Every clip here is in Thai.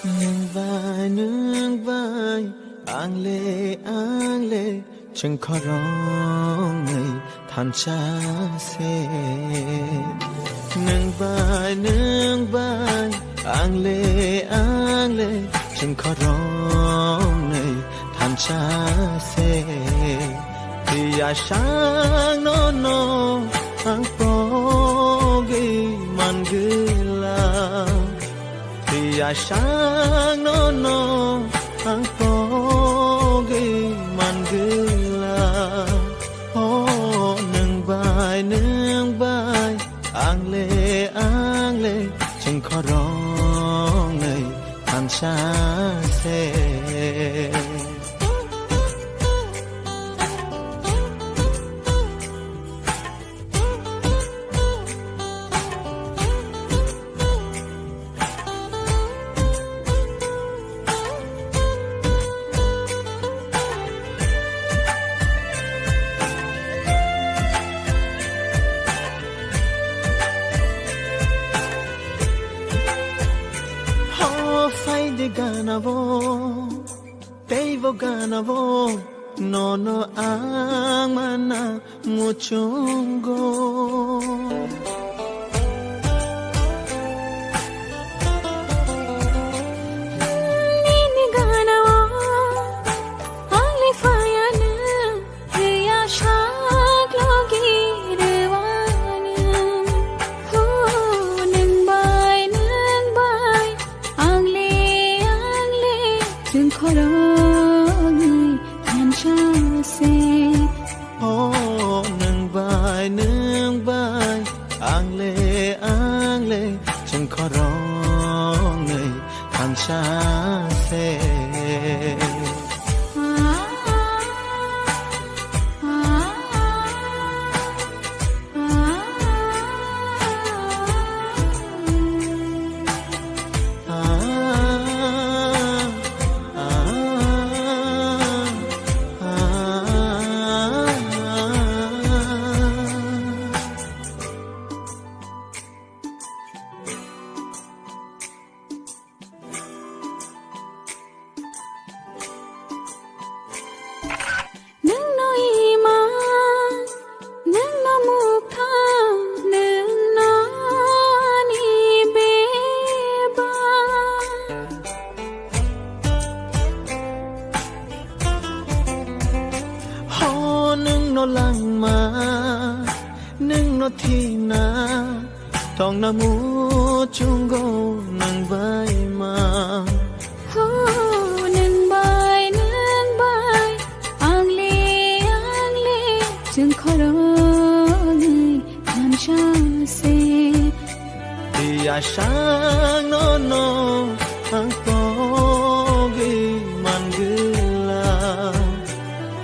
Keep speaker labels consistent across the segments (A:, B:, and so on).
A: นึ่งใบอ่างเลฉันขอร้องให้ท่านชาเสหนึ่งใบอ่างเลฉันขอร้องให้ท่านชาเสที่อยาช้างโนโนอังโปกีมันกุลาที่อยาช้างโนโนอังโปกีมันกุลาโอ้หนึ่งใบอ่างเลฉันขอร้องให้ท่านชาเสganavo teivo ganavo nono amana muchungo
B: nini ganavo angle fayana riya shaglogi rewana ho ningbai angleจึงขอร้องให้ท่านชาเส
A: โอ้หนึ่งใบอ่างเลฉันขอร้องให้ท่านชาเสลังมานึ่งโนทีนาทองนามูจุงโกนึ่งใบมา
B: โอ้หนึ่งใบอ่างเลจึงขอร้องให้ท่านชาเส
A: ที่อยาช้างโนโนอังโปกีมันกุลา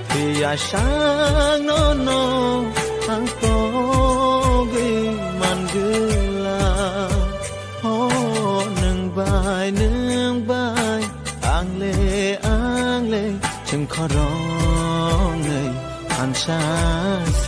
A: ที่อยาช้างโนโนอังโปกีมันกุลาโอ้หนึ่งใบอ่างเลฉันขอร้องให้ท่านชาเส